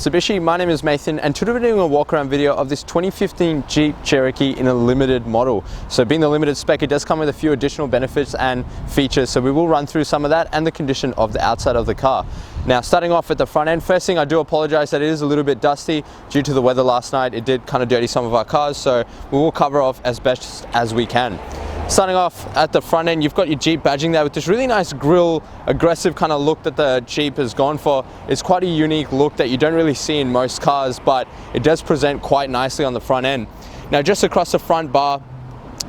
Mitsubishi. My name is Nathan, and today we're doing a walk around video of this 2015 Jeep Cherokee in a limited model. So being the limited spec, it does come with a few additional benefits and features, so we will run through some of that and the condition of the outside of the car. Now, starting off at the front end, first thing, I do apologize that it is a little bit dusty due to the weather last night. It did kind of dirty some of our cars, so we will cover off as best as we can. Starting off at the front end, you've got your Jeep badging there with this really nice grille, aggressive kind of look that the Jeep has gone for. It's quite a unique look that you don't really see in most cars, but it does present quite nicely on the front end. Now, just across the front bar,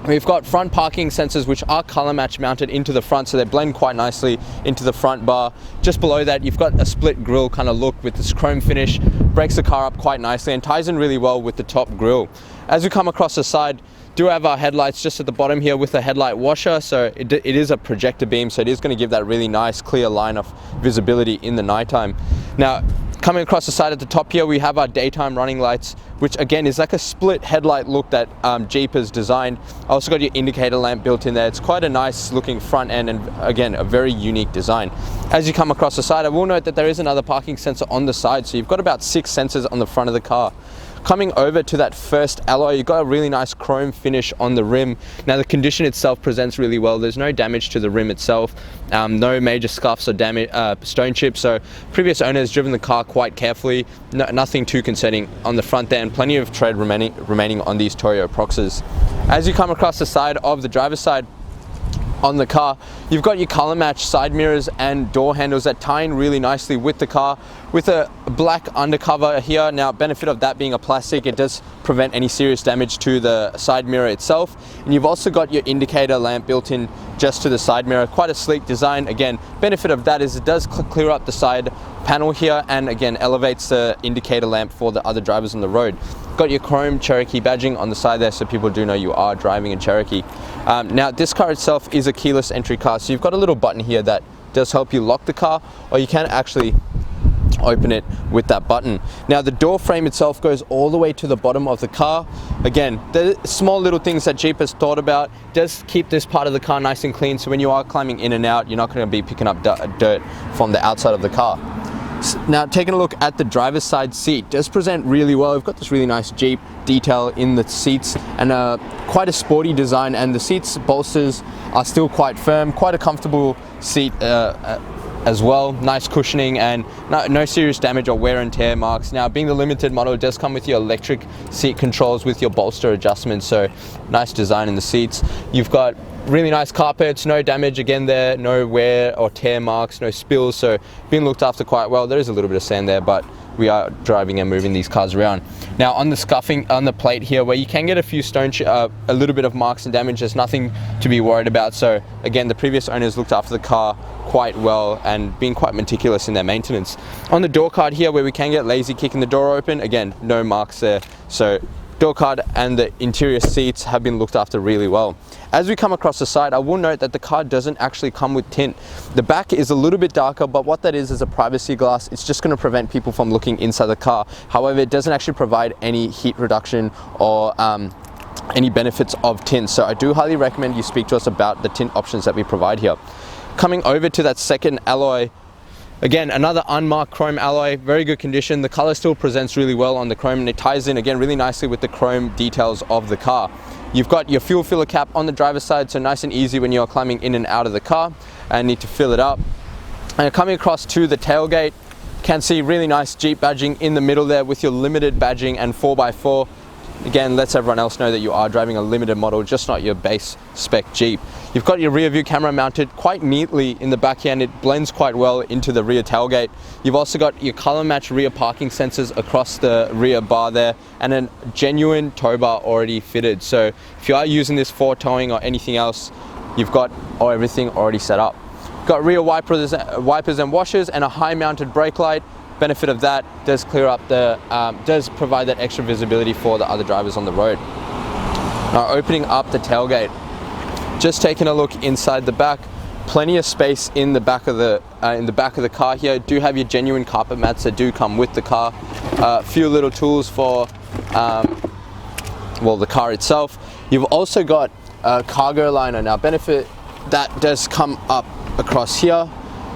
we've got front parking sensors which are color match mounted into the front, so they blend quite nicely into the front bar. Just below that, you've got a split grille kind of look with this chrome finish, breaks the car up quite nicely and ties in really well with the top grille. As we come across the side, do have our headlights just at the bottom here with a headlight washer, so it is a projector beam, so it is going to give that really nice clear line of visibility in the nighttime. Now, coming across the side at the top here, we have our daytime running lights, which again is like a split headlight look that Jeep has designed. Also got your indicator lamp built in there. It's quite a nice looking front end and again a very unique design. As you come across the side, I will note that there is another parking sensor on the side, so you've got about 6 sensors on the front of the car. Coming over to that first alloy, you've got a really nice chrome finish on the rim. Now, the condition itself presents really well. There's no damage to the rim itself, no major scuffs or damage, stone chips. So previous owner has driven the car quite carefully. Nothing too concerning on the front there, and plenty of tread remaining on these Toyo Proxes. As you come across the side of the driver's side, on the car, you've got your color match side mirrors and door handles that tie in really nicely with the car with a black undercover here. Now, benefit of that being a plastic, it does prevent any serious damage to the side mirror itself. And you've also got your indicator lamp built in just to the side mirror. Quite a sleek design. Again, benefit of that is it does clear up the side panel here and again elevates the indicator lamp for the other drivers on the road. Got your chrome Cherokee badging on the side there, so people do know you are driving a Cherokee. Now, this car itself is a keyless entry car, so you've got a little button here that does help you lock the car, or you can actually open it with that button. Now, the door frame itself goes all the way to the bottom of the car. Again, the small little things that Jeep has thought about does keep this part of the car nice and clean, so when you are climbing in and out, you're not going to be picking up dirt from the outside of the car. Now, taking a look at the driver's side seat, does present really well. We've got this really nice Jeep detail in the seats and quite a sporty design, and the seats bolsters are still quite firm, quite a comfortable seat as well. Nice cushioning and no serious damage or wear and tear marks. Now, being the limited model, it does come with your electric seat controls with your bolster adjustments, so nice design in the seats. You've got really nice carpets, no damage again there, no wear or tear marks, no spills, so being looked after quite well. There is a little bit of sand there, but we are driving and moving these cars around. Now, on the scuffing on the plate here, where you can get a few a little bit of marks and damage, there's nothing to be worried about. So again, the previous owners looked after the car quite well and being quite meticulous in their maintenance. On the door card here, where we can get lazy kicking the door open, again, no marks there. So door card and the interior seats have been looked after really well. As we come across the side, I will note that the car doesn't actually come with tint. The back is a little bit darker, but what that is a privacy glass. It's just going to prevent people from looking inside the car. However, it doesn't actually provide any heat reduction or any benefits of tint. So I do highly recommend you speak to us about the tint options that we provide here. Coming over to that second alloy, again, another unmarked chrome alloy, very good condition. The color still presents really well on the chrome, and it ties in again really nicely with the chrome details of the car. You've got your fuel filler cap on the driver's side, so nice and easy when you're climbing in and out of the car and need to fill it up. And coming across to the tailgate, can see really nice Jeep badging in the middle there with your limited badging and 4x4. Again, lets everyone else know that you are driving a limited model, just not your base spec Jeep. You've got your rear view camera mounted quite neatly in the back here, and it blends quite well into the rear tailgate. You've also got your color match rear parking sensors across the rear bar there, and a genuine tow bar already fitted. So if you are using this for towing or anything else, you've got everything already set up. Got rear wipers and washers and a high mounted brake light. Benefit of that does clear up does provide that extra visibility for the other drivers on the road. Now, opening up the tailgate, just taking a look inside the back, plenty of space in the back of the car here. Do have your genuine carpet mats that do come with the car. A few little tools for the car itself. You've also got a cargo liner. Now, benefit that does come up across here.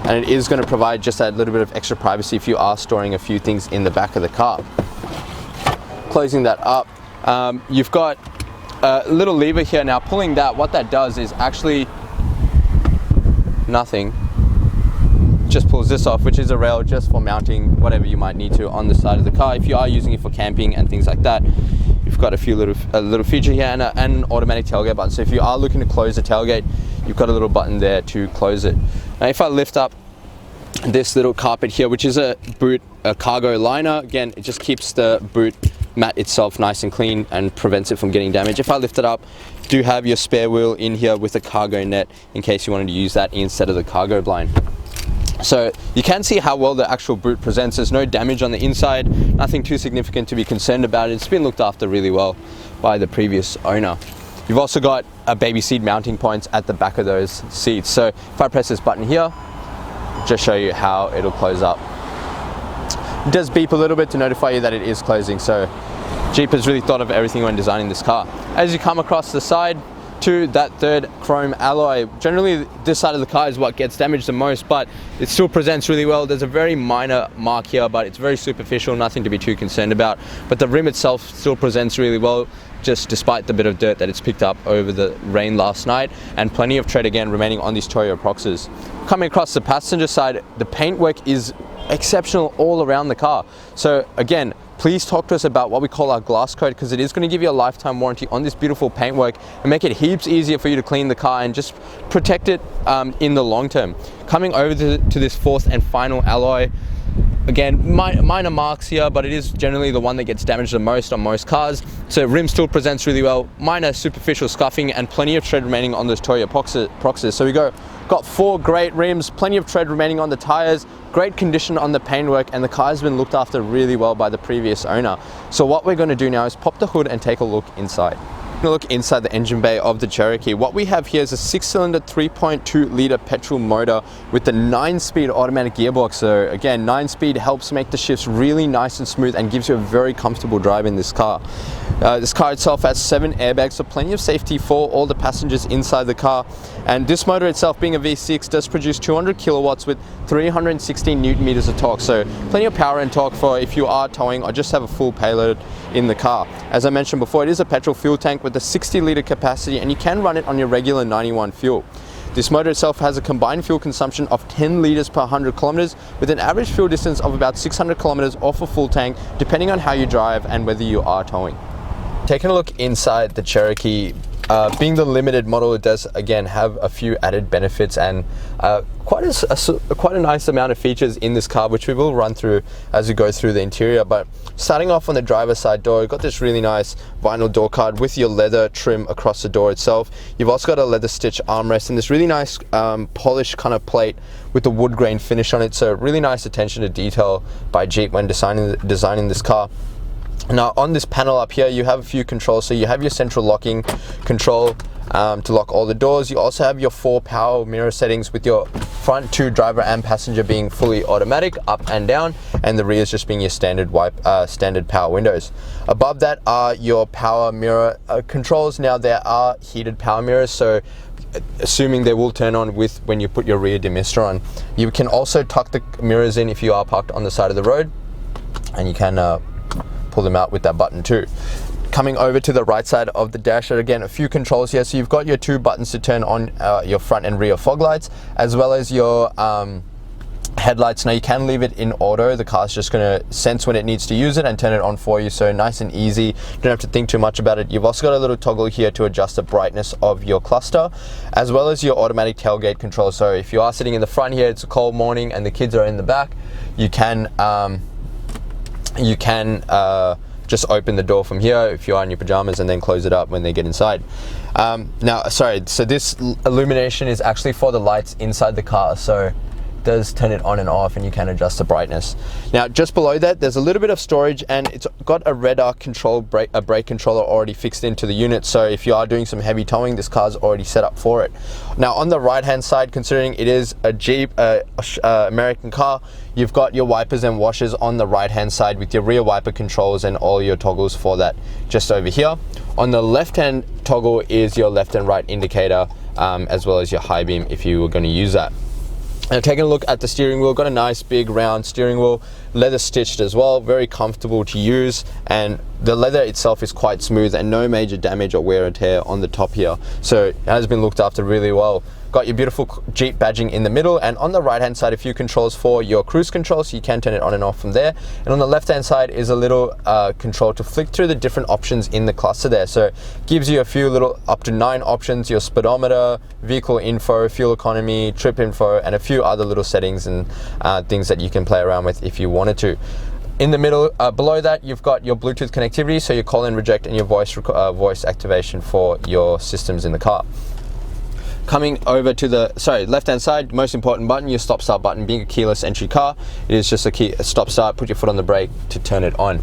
and it is going to provide just that little bit of extra privacy if you are storing a few things in the back of the car. Closing that up, you've got a little lever here. Now pulling that, what that does is actually nothing, just pulls this off, which is a rail just for mounting whatever you might need to on the side of the car if you are using it for camping and things like that. You've got a little feature here and an automatic tailgate button. So if you are looking to close the tailgate, you've got a little button there to close it. Now if I lift up this little carpet here, which is a cargo liner, again, it just keeps the boot mat itself nice and clean and prevents it from getting damaged. If I lift it up, you do have your spare wheel in here with a cargo net in case you wanted to use that instead of the cargo blind. So you can see how well the actual boot presents. There's no damage on the inside, nothing too significant to be concerned about. It's been looked after really well by the previous owner. You've also got a baby seat mounting points at the back of those seats. So if I press this button here, just show you how it'll close up. It does beep a little bit to notify you that it is closing. So Jeep has really thought of everything when designing this car. As you come across the side to that third chrome alloy, generally this side of the car is what gets damaged the most, but it still presents really well. There's a very minor mark here, but it's very superficial, nothing to be too concerned about. But the rim itself still presents really well, just despite the bit of dirt that it's picked up over the rain last night, and plenty of tread again remaining on these Toyo Proxes. Coming across the passenger side, the paintwork is exceptional all around the car. So again, please talk to us about what we call our glass coat, because it is going to give you a lifetime warranty on this beautiful paintwork and make it heaps easier for you to clean the car and just protect it in the long term. Coming over to this fourth and final alloy, again, minor marks here, but it is generally the one that gets damaged the most on most cars. So rim still presents really well, minor superficial scuffing and plenty of tread remaining on those Toyo Proxes. So we got 4 great rims, plenty of tread remaining on the tires, great condition on the paintwork, and the car has been looked after really well by the previous owner. So what we're going to do now is pop the hood and take a look inside. Look inside the engine bay of the Cherokee. What we have here is a 6-cylinder 3.2 litre petrol motor with the 9-speed automatic gearbox. So again, 9-speed helps make the shifts really nice and smooth and gives you a very comfortable drive in this car. This car itself has 7 airbags, so plenty of safety for all the passengers inside the car. And this motor itself, being a V6, does produce 200 kilowatts with 316 newton meters of torque. So plenty of power and torque for if you are towing or just have a full payload in the car. As I mentioned before, it is a petrol fuel tank with a 60 litre capacity, and you can run it on your regular 91 fuel. This motor itself has a combined fuel consumption of 10 litres per 100 kilometers with an average fuel distance of about 600 kilometers off a full tank, depending on how you drive and whether you are towing. Taking a look inside the Cherokee, being the limited model, it does again have a few added benefits and quite a nice amount of features in this car, which we will run through as we go through the interior. But starting off on the driver's side door, you've got this really nice vinyl door card with your leather trim across the door itself. You've also got a leather stitch armrest and this really nice polished kind of plate with the wood grain finish on it. So really nice attention to detail by Jeep when designing this car. Now on this panel up here, you have a few controls. So you have your central locking control to lock all the doors. You also have your 4 power mirror settings, with your front 2 driver and passenger being fully automatic up and down, and the rear is just being your standard power windows. Above that are your power mirror controls. Now there are heated power mirrors, so assuming they will turn on when you put your rear demister on. You can also tuck the mirrors in if you are parked on the side of the road, and you can pull them out with that button too. Coming over to the right side of the dash, again, a few controls here. So you've got your 2 buttons to turn on your front and rear fog lights, as well as your headlights. Now you can leave it in auto. The car's just going to sense when it needs to use it and turn it on for you. So nice and easy. Don't have to think too much about it. You've also got a little toggle here to adjust the brightness of your cluster, as well as your automatic tailgate control. So if you are sitting in the front here, it's a cold morning and the kids are in the back, you can just open the door from here if you are in your pajamas and then close it up when they get inside. So this illumination is actually for the lights inside the car, so it does turn it on and off, and you can adjust the brightness. Now just below that, there's a little bit of storage, and it's got a REDARC brake controller already fixed into the unit. So if you are doing some heavy towing, this car's already set up for it. Now on the right hand side, considering it is a Jeep American car, you've got your wipers and washers on the right hand side with your rear wiper controls and all your toggles for that just over here. On the left hand toggle is your left and right indicator, as well as your high beam if you were going to use that. And taking a look at the steering wheel, got a nice big round steering wheel, leather stitched as well, very comfortable to use, and the leather itself is quite smooth and no major damage or wear and tear on the top here. So it has been looked after really well. Got your beautiful Jeep badging in the middle, and on the right hand side a few controls for your cruise control, so you can turn it on and off from there. And on the left hand side is a little control to flick through the different options in the cluster there. So it gives you a few little up to 9 options: your speedometer, vehicle info, fuel economy, trip info, and a few other little settings and things that you can play around with if you wanted to. In the middle, below that, you've got your Bluetooth connectivity, so your call and reject and your voice activation for your systems in the car. Coming over to the left hand side, most important button, your stop start button. Being a keyless entry car, it is just a stop start. Put your foot on the brake to turn it on.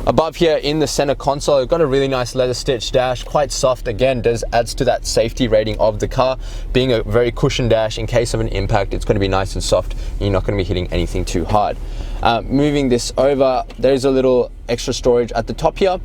Above here in the center console, you've got a really nice leather stitched dash, quite soft. Again, adds to that safety rating of the car. Being a very cushioned dash, in case of an impact, it's going to be nice and soft, and you're not going to be hitting anything too hard. Moving this over, there's a little extra storage at the top here,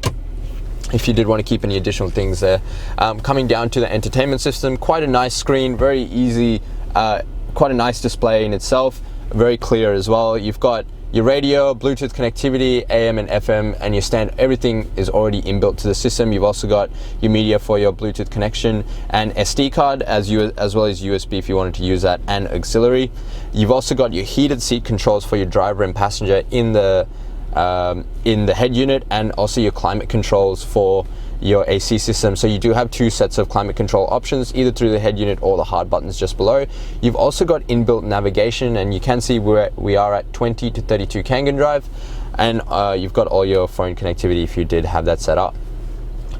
if you did want to keep any additional things there. Coming down to the entertainment system, quite a nice screen, very easy, quite a nice display in itself, very clear as well. You've got your radio, Bluetooth connectivity, AM and FM, and your everything is already inbuilt to the system. You've also got your media for your Bluetooth connection and SD card, as well as USB if you wanted to use that, and auxiliary. You've also got your heated seat controls for your driver and passenger in the head unit, and also your climate controls for your AC system. So you do have 2 sets of climate control options, either through the head unit or the hard buttons just below. You've also got inbuilt navigation, and you can see we are at 20 to 32 Kangen drive, and you've got all your phone connectivity if you did have that set up.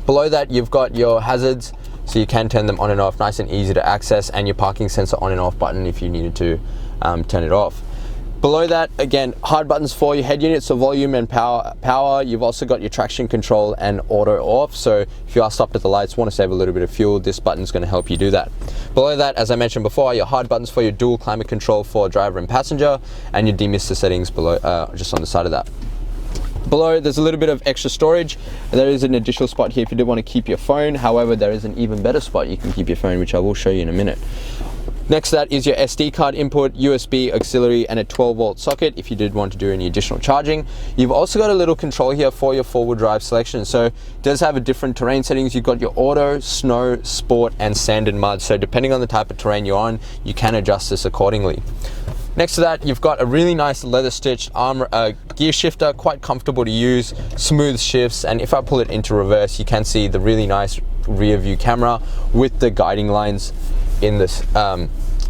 Below that, you've got your hazards, so you can turn them on and off, nice and easy to access, and your parking sensor on and off button if you needed to turn it off. Below that, again, hard buttons for your head unit, so volume and power. You've also got your traction control and auto off, so if you are stopped at the lights, want to save a little bit of fuel, this button's going to help you do that. Below that, as I mentioned before, your hard buttons for your dual climate control for driver and passenger, and your demister settings below, just on the side of that. Below, there's a little bit of extra storage. There is an additional spot here if you did want to keep your phone. However, there is an even better spot you can keep your phone, which I will show you in a minute. Next to that is your SD card input, USB auxiliary, and a 12-volt socket if you did want to do any additional charging. You've also got a little control here for your four-wheel drive selection. So it does have a different terrain settings. You've got your auto, snow, sport, and sand and mud. So depending on the type of terrain you're on, you can adjust this accordingly. Next to that, you've got a really nice leather stitched gear shifter, quite comfortable to use, smooth shifts, and if I pull it into reverse, you can see the really nice rear view camera with the guiding lines in this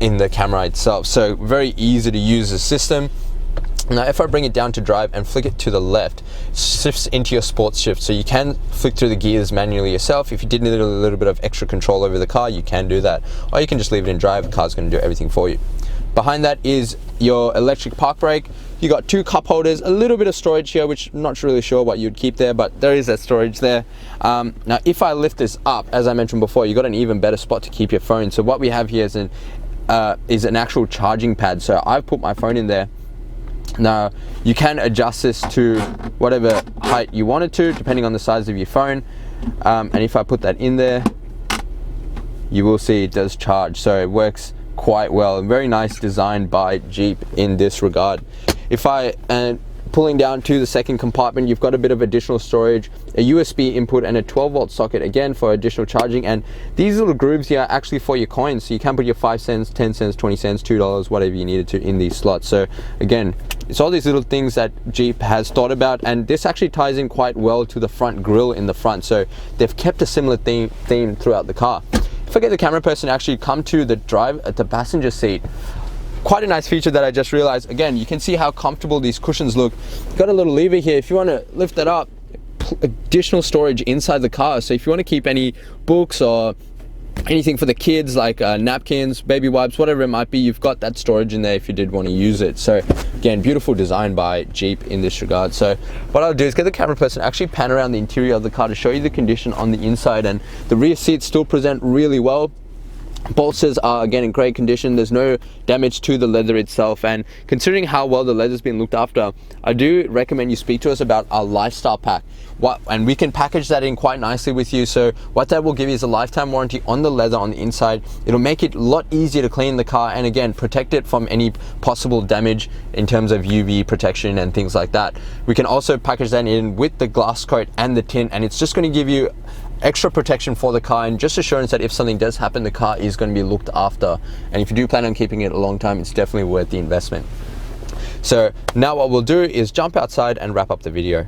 in the camera itself. So very easy to use the system. Now if I bring it down to drive and flick it to the left, it shifts into your sports shift, so you can flick through the gears manually yourself. If you did need a little bit of extra control over the car, you can do that, or you can just leave it in drive. The car's going to do everything for you. Behind that is your electric park brake. You got 2 cup holders, a little bit of storage here, which I'm not really sure what you'd keep there, but there is that storage there. Now if I lift this up, as I mentioned before, you got an even better spot to keep your phone. So what we have here is an actual charging pad. So I've put my phone in there. Now you can adjust this to whatever height you want it to, depending on the size of your phone. And if I put that in there, you will see it does charge. So it works quite well. Very nice design by Jeep in this regard. If I pulling down to the second compartment, you've got a bit of additional storage, a USB input, and a 12-volt socket again for additional charging. And these little grooves here are actually for your coins, so you can put your 5 cents, 10 cents, 20 cents, $2, whatever you needed to in these slots. So again, it's all these little things that Jeep has thought about, and this actually ties in quite well to the front grille in the front. So they've kept a similar theme throughout the car. If I get the camera person to actually come to the passenger seat, quite a nice feature that I just realized. Again, you can see how comfortable these cushions look. Got a little lever here. If you want to lift that up, additional storage inside the car. So if you want to keep any books or anything for the kids, like napkins, baby wipes, whatever it might be, you've got that storage in there if you did want to use it. So again, beautiful design by Jeep in this regard. So what I'll do is get the camera person actually pan around the interior of the car to show you the condition on the inside, and the rear seats still present really well. Bolsters are again in great condition. There's no damage to the leather itself, and considering how well the leather's been looked after, I do recommend you speak to us about our lifestyle pack. And we can package that in quite nicely with you. So what that will give you is a lifetime warranty on the leather on the inside. It'll make it a lot easier to clean the car, and again protect it from any possible damage in terms of UV protection and things like that. We can also package that in with the glass coat and the tint, and it's just going to give you extra protection for the car and just assurance that if something does happen, the car is going to be looked after. And if you do plan on keeping it a long time, it's definitely worth the investment. So now what we'll do is jump outside and wrap up the video.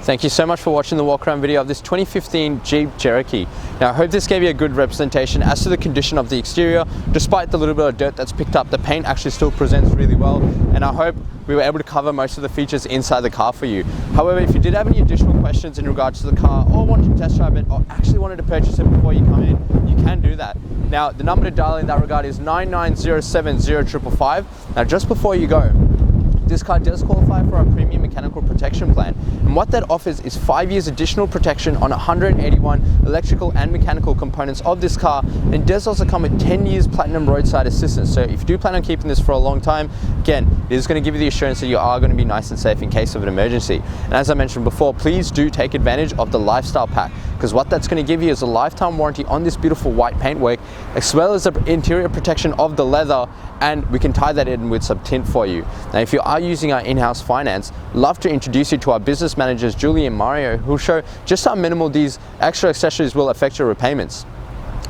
Thank you so much for watching the walk around video of this 2015 Jeep Cherokee. Now I hope this gave you a good representation as to the condition of the exterior. Despite the little bit of dirt that's picked up, the paint actually still presents really well, and I hope we were able to cover most of the features inside the car for you. However, if you did have any additional questions in regards to the car, or wanted to test drive it, or actually wanted to purchase it before you come in, you can do that. Now the number to dial in that regard is 9907055. Now just before you go, this car does qualify for our premium mechanical protection plan, and what that offers is 5 years additional protection on 181 electrical and mechanical components of this car, and it does also come with 10 years platinum roadside assistance. So if you do plan on keeping this for a long time, again, it is going to give you the assurance that you are going to be nice and safe in case of an emergency. And as I mentioned before, please do take advantage of the lifestyle pack, because what that's going to give you is a lifetime warranty on this beautiful white paintwork, as well as the interior protection of the leather, and we can tie that in with some tint for you. Now if you are using our in-house finance, love to introduce you to our business managers Julie and Mario, who will show just how minimal these extra accessories will affect your repayments.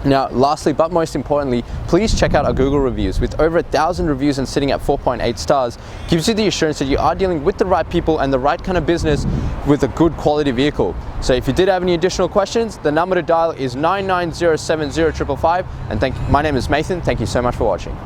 Now lastly, but most importantly, please check out our Google reviews. With over 1,000 reviews and sitting at 4.8 stars, gives you the assurance that you are dealing with the right people and the right kind of business with a good quality vehicle. So if you did have any additional questions, the number to dial is 9907055, and my name is Nathan. Thank you so much for watching.